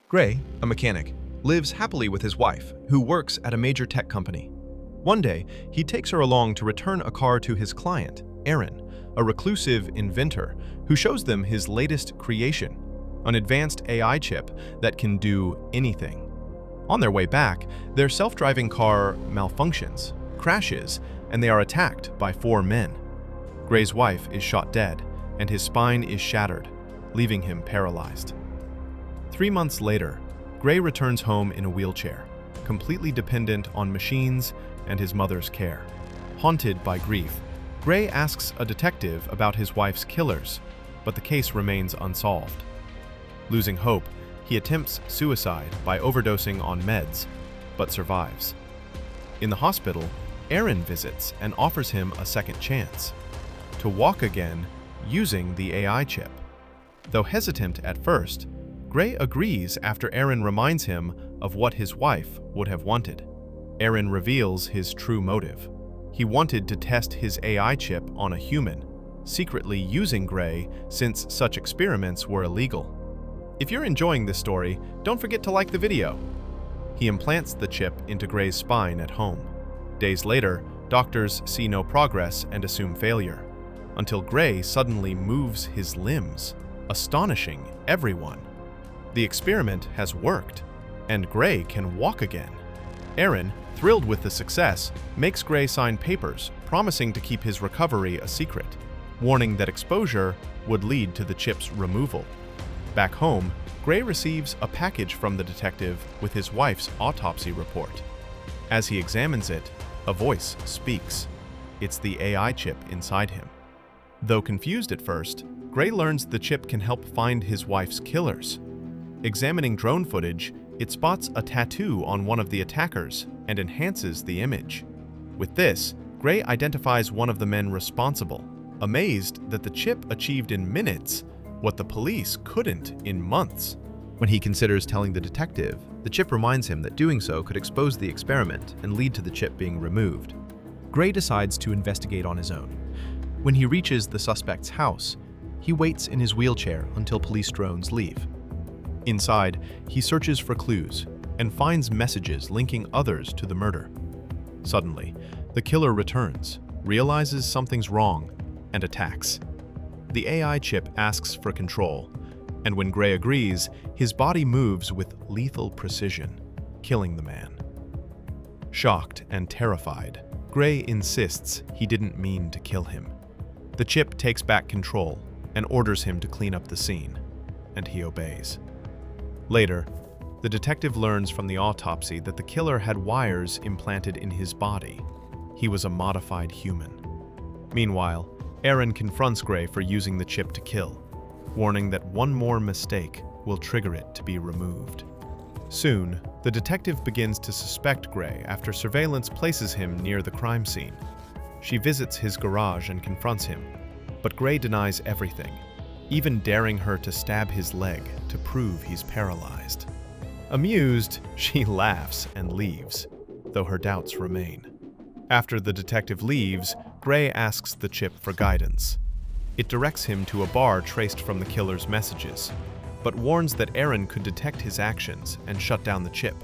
Gray, a mechanic, lives happily with his wife, who works at a major tech company. One day, he takes her along to return a car to his client, Aaron, a reclusive inventor who shows them his latest creation, an advanced AI chip that can do anything. On their way back, their self-driving car malfunctions, crashes, and they are attacked by 4 men. Gray's wife is shot dead, and his spine is shattered, leaving him paralyzed. 3 months later, Gray returns home in a wheelchair, completely dependent on machines and his mother's care. Haunted by grief, Gray asks a detective about his wife's killers, but the case remains unsolved. Losing hope, he attempts suicide by overdosing on meds, but survives. In the hospital, Aaron visits and offers him a second chance to walk again using the AI chip. Though hesitant at first, Gray agrees after Aaron reminds him of what his wife would have wanted. Aaron reveals his true motive. He wanted to test his AI chip on a human, secretly using Gray since such experiments were illegal. If you're enjoying this story, don't forget to like the video. He implants the chip into Gray's spine at home. Days later, doctors see no progress and assume failure, until Gray suddenly moves his limbs, astonishing everyone. The experiment has worked, and Gray can walk again. Aaron, thrilled with the success, makes Gray sign papers promising to keep his recovery a secret, warning that exposure would lead to the chip's removal. Back home, Gray receives a package from the detective with his wife's autopsy report. As he examines it, a voice speaks. It's the AI chip inside him. Though confused at first, Gray learns the chip can help find his wife's killers. Examining drone footage, it spots a tattoo on one of the attackers and enhances the image. With this, Gray identifies one of the men responsible, amazed that the chip achieved in minutes what the police couldn't in months. When he considers telling the detective, the chip reminds him that doing so could expose the experiment and lead to the chip being removed. Gray decides to investigate on his own. When he reaches the suspect's house, he waits in his wheelchair until police drones leave. Inside, he searches for clues and finds messages linking others to the murder. Suddenly, the killer returns, realizes something's wrong, and attacks. The AI chip asks for control, and when Gray agrees, his body moves with lethal precision, killing the man. Shocked and terrified, Gray insists he didn't mean to kill him. The chip takes back control and orders him to clean up the scene, and he obeys. Later, the detective learns from the autopsy that the killer had wires implanted in his body. He was a modified human. Meanwhile, Aaron confronts Gray for using the chip to kill, warning that one more mistake will trigger it to be removed. Soon, the detective begins to suspect Gray after surveillance places him near the crime scene. She visits his garage and confronts him, but Gray denies everything, even daring her to stab his leg to prove he's paralyzed. Amused, she laughs and leaves, though her doubts remain. After the detective leaves, Gray asks the chip for guidance. It directs him to a bar traced from the killer's messages, but warns that Aaron could detect his actions and shut down the chip,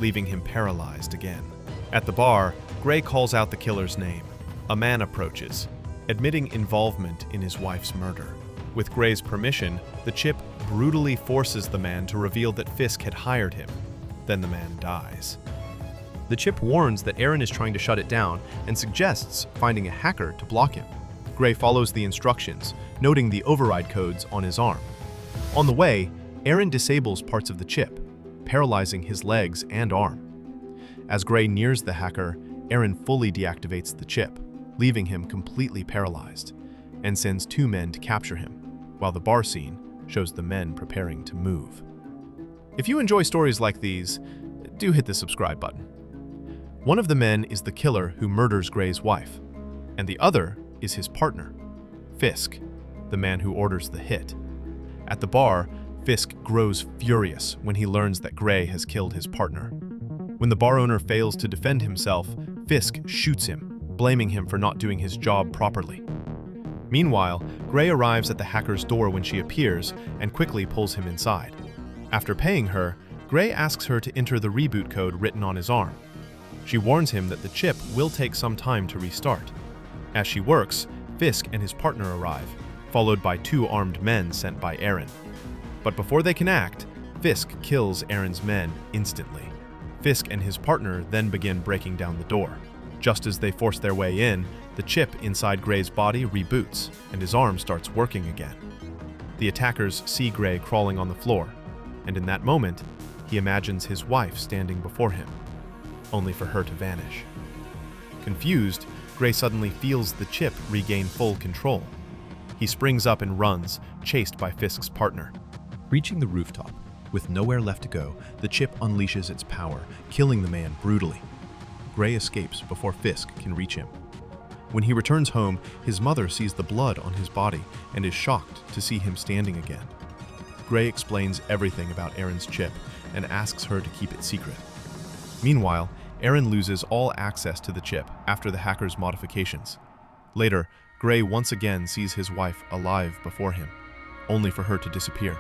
leaving him paralyzed again. At the bar, Gray calls out the killer's name. A man approaches, admitting involvement in his wife's murder. With Gray's permission, the chip brutally forces the man to reveal that Fisk had hired him. Then the man dies. The chip warns that Aaron is trying to shut it down and suggests finding a hacker to block him. Gray follows the instructions, noting the override codes on his arm. On the way, Aaron disables parts of the chip, paralyzing his legs and arm. As Gray nears the hacker, Aaron fully deactivates the chip, leaving him completely paralyzed, and sends 2 men to capture him, while the bar scene shows the men preparing to move. If you enjoy stories like these, do hit the subscribe button. One of the men is the killer who murders Gray's wife, and the other is his partner, Fisk, the man who orders the hit. At the bar, Fisk grows furious when he learns that Gray has killed his partner. When the bar owner fails to defend himself, Fisk shoots him, blaming him for not doing his job properly. Meanwhile, Gray arrives at the hacker's door when she appears and quickly pulls him inside. After paying her, Gray asks her to enter the reboot code written on his arm. She warns him that the chip will take some time to restart. As she works, Fisk and his partner arrive, followed by 2 armed men sent by Aaron. But before they can act, Fisk kills Aaron's men instantly. Fisk and his partner then begin breaking down the door. Just as they force their way in, the chip inside Gray's body reboots, and his arm starts working again. The attackers see Gray crawling on the floor, and in that moment, he imagines his wife standing before him, only for her to vanish. Confused, Gray suddenly feels the chip regain full control. He springs up and runs, chased by Fisk's partner. Reaching the rooftop, with nowhere left to go, the chip unleashes its power, killing the man brutally. Gray escapes before Fisk can reach him. When he returns home, his mother sees the blood on his body and is shocked to see him standing again. Gray explains everything about Aaron's chip and asks her to keep it secret. Meanwhile, Aaron loses all access to the chip after the hacker's modifications. Later, Gray once again sees his wife alive before him, only for her to disappear,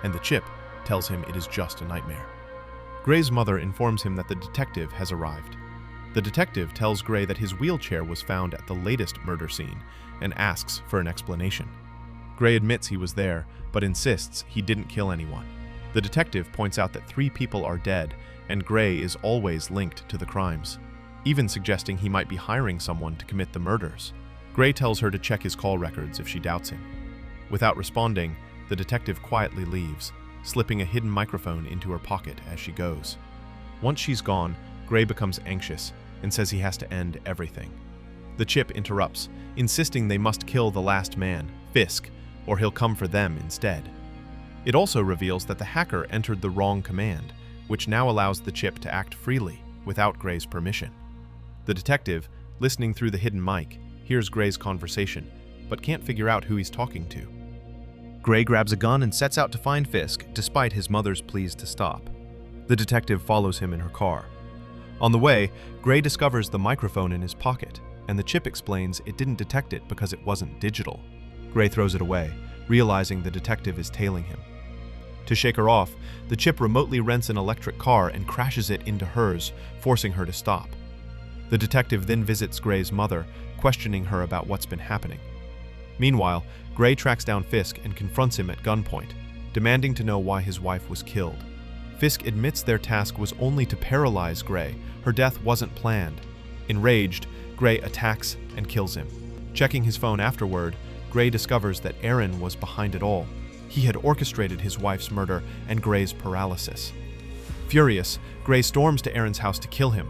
and the chip tells him it is just a nightmare. Gray's mother informs him that the detective has arrived. The detective tells Gray that his wheelchair was found at the latest murder scene and asks for an explanation. Gray admits he was there, but insists he didn't kill anyone. The detective points out that 3 people are dead, and Gray is always linked to the crimes, even suggesting he might be hiring someone to commit the murders. Gray tells her to check his call records if she doubts him. Without responding, the detective quietly leaves, slipping a hidden microphone into her pocket as she goes. Once she's gone, Gray becomes anxious and says he has to end everything. The chip interrupts, insisting they must kill the last man, Fisk, or he'll come for them instead. It also reveals that the hacker entered the wrong command, which now allows the chip to act freely, without Gray's permission. The detective, listening through the hidden mic, hears Gray's conversation, but can't figure out who he's talking to. Gray grabs a gun and sets out to find Fisk, despite his mother's pleas to stop. The detective follows him in her car. On the way, Gray discovers the microphone in his pocket, and the chip explains it didn't detect it because it wasn't digital. Gray throws it away, realizing the detective is tailing him. To shake her off, the chip remotely rents an electric car and crashes it into hers, forcing her to stop. The detective then visits Gray's mother, questioning her about what's been happening. Meanwhile, Gray tracks down Fisk and confronts him at gunpoint, demanding to know why his wife was killed. Fisk admits their task was only to paralyze Gray. Her death wasn't planned. Enraged, Gray attacks and kills him. Checking his phone afterward, Gray discovers that Aaron was behind it all. He had orchestrated his wife's murder and Gray's paralysis. Furious, Gray storms to Aaron's house to kill him.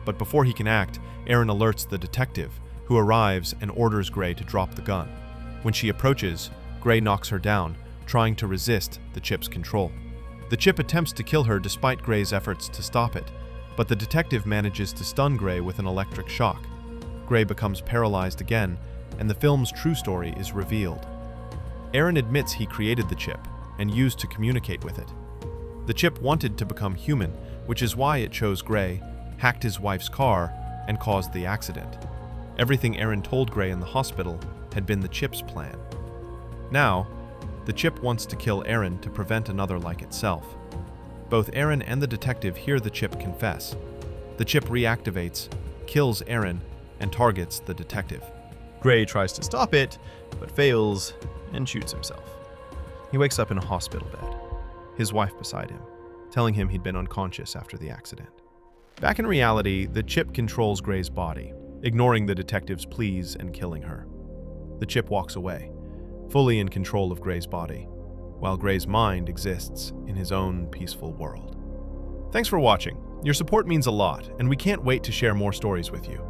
But before he can act, Aaron alerts the detective, who arrives and orders Gray to drop the gun. When she approaches, Gray knocks her down, trying to resist the chip's control. The chip attempts to kill her despite Gray's efforts to stop it, but the detective manages to stun Gray with an electric shock. Gray becomes paralyzed again, and the film's true story is revealed. Aaron admits he created the chip and used to communicate with it. The chip wanted to become human, which is why it chose Gray, hacked his wife's car, and caused the accident. Everything Aaron told Gray in the hospital had been the chip's plan. Now, the chip wants to kill Aaron to prevent another like itself. Both Aaron and the detective hear the chip confess. The chip reactivates, kills Aaron, and targets the detective. Gray tries to stop it, but fails and shoots himself. He wakes up in a hospital bed, his wife beside him, telling him he'd been unconscious after the accident. Back in reality, the chip controls Gray's body, ignoring the detective's pleas and killing her. The chip walks away, fully in control of Gray's body, while Gray's mind exists in his own peaceful world. Thanks for watching. Your support means a lot, and we can't wait to share more stories with you.